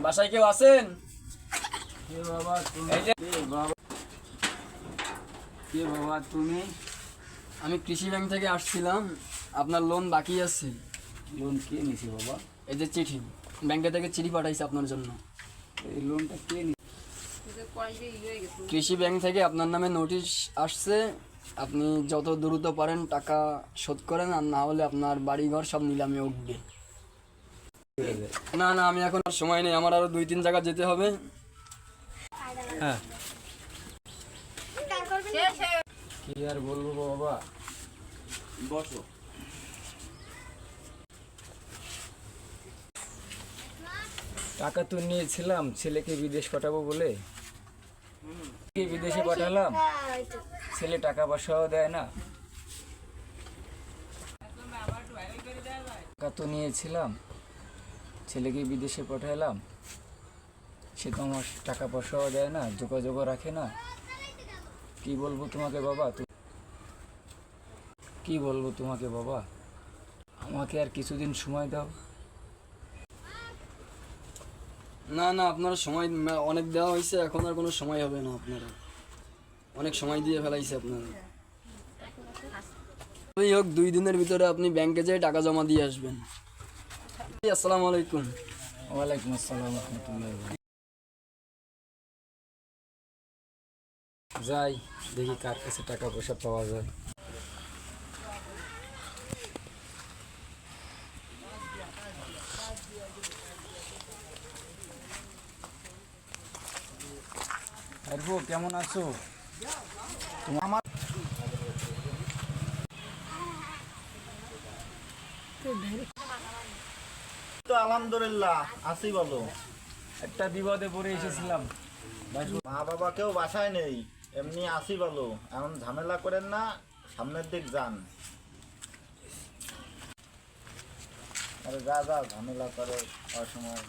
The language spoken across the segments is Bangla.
বাসায় কেউ আছেন? বাবা তুমি আমি কৃষি ব্যাংক থেকে আসছিলাম, আপনার লোন বাকি আছে। লোন কে নিছে বাবা? এই যে চিঠি, ব্যাংকে থেকে চিঠি পাঠাইছে আপনার জন্য। এই লোনটা কে নিছে? কৃষি ব্যাংক থেকে আপনার নামে নোটিশ আসছে, আপনি যত দ্রুত পারেন টাকা শোধ করেন, আর না হলে আপনার বাড়িঘর সব নিলামে উঠবে। না না, আমি এখন আর সময় নেই, আমার আরো 2-3 জায়গা যেতে হবে। হ্যাঁ, কি আর বলবো বাবা, বসো। টাকা তো নিয়েছিলাম ছেলেকে বিদেশ পাঠাবো বলে, বিদেশে পাঠালাম, ছেলে টাকা পয়সাও দেয় না। টাকা তো নিয়েছিলাম, ছেলেকে বিদেশে পাঠালাম, সে তো আমার টাকা পয়সাও দেয় না, যোগাযোগও রাখে না। কি বলবো তোমাকে বাবা, কি বলবো তোমাকে বাবা, আমাকে আর কিছুদিন সময় দাও। না না, আপনার সময় অনেক দেওয়া হয়েছে, এখন আর কোনো সময় হবে না, আপনারা অনেক সময় দিয়ে ফেলাইছে আপনারা। ওই হোক, 2 দিনের ভিতরে আপনি ব্যাংকে যেয়ে টাকা জমা দিয়ে আসবেন। আসসালামু আলাইকুম। ওয়ালাইকুম আসসালাম রহমতুল্লাহ। যাই দেখি কার কাছে টাকা পয়সা পাওয়া যায়। আরবো কেমন আছো? আমার তো আলহামদুলিল্লাহ আছি, বলো। একটা বিপদে পড়ে এসেছিলাম। মা বাবা কেউ বাসায় নেই, এমনি আসি, বলো। এমন ঝামেলা করেন না, সামনের দিক যান। আরে যা যা, ঝামেলা করে অসময়।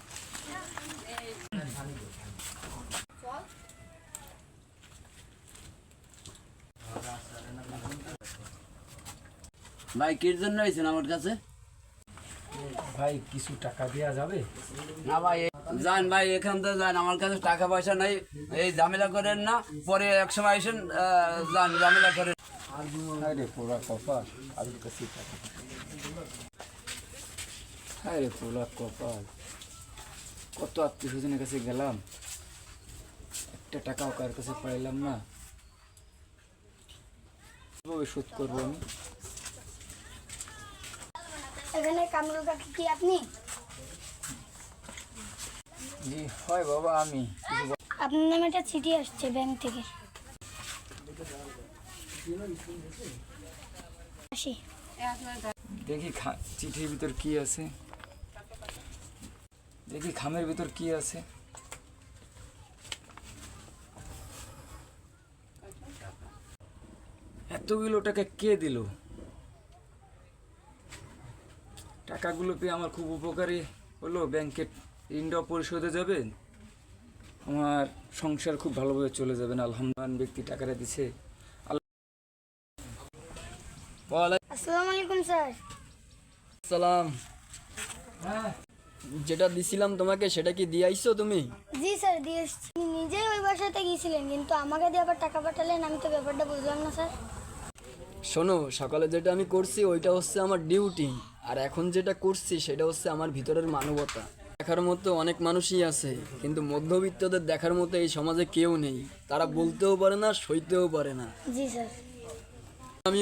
ভাই কির জন্য আইছেন আমার কাছে? ভাই কিছু টাকা দেওয়া যাবে? না ভাই, যান ভাই, এখান থেকে যান, আমার কাছে টাকা পয়সা নাই, এই ঝামেলা করেন না, পরে এক সময় এসেন, যান, ঝামেলা করেন। আরে পোড়া কপাল, কারোর কাছে টাকা, আরে পোড়া কপাল, কত আত্মীয় স্বজনের কাছে গেলাম, একটা টাকাও কার কাছে পাইলাম না। কিভাবে শোধ করবো আমি? এখানে কামরুল কাকা কি আপনি? জি হয় বাবা, আমি আপনার নামে একটা চিঠি আসছে ব্যাংক থেকে। আসি। দেখি চিঠির ভিতর কি আছে, দেখি খামের ভিতর কি আছে। এতগুলো টাকা কে দিল? টাকাগুলো পেয়ে আমার খুব উপকারী হলো, ব্যাংকের ঋণটাও পরিশোধে যাবে, আমার সংসার খুব ভালোভাবে চলে যাবে না। আলহামদুলিল্লাহ, ব্যক্তি টাকাটা দিছে। আসসালামু আলাইকুম স্যার। সালাম। যেটা দিছিলাম তোমাকে, সেটা কি দিয়ে আইছো তুমি? জি স্যার, দিয়ে এসছি। নিজেই ওই বাসাতে গিয়েছিলেন, কিন্তু আমাকে দিয়ে আবার টাকা পাঠালেন, আমি তো ব্যাপারটা বুঝলাম না স্যার। শোনো, সকালে যেটা আমি করছি ওইটা হচ্ছে আমার ডিউটি, আর এখন যেটা করছি সেটা হচ্ছে আমার ভিতরের মানবতা। দেখার মতো অনেক মানুষই আছে, কিন্তু মধ্যবিত্তদের দেখার মতো এই সমাজে কেউ নেই। তারা বলতেও পারে না, সইতেও পারে না। জি স্যার। আমি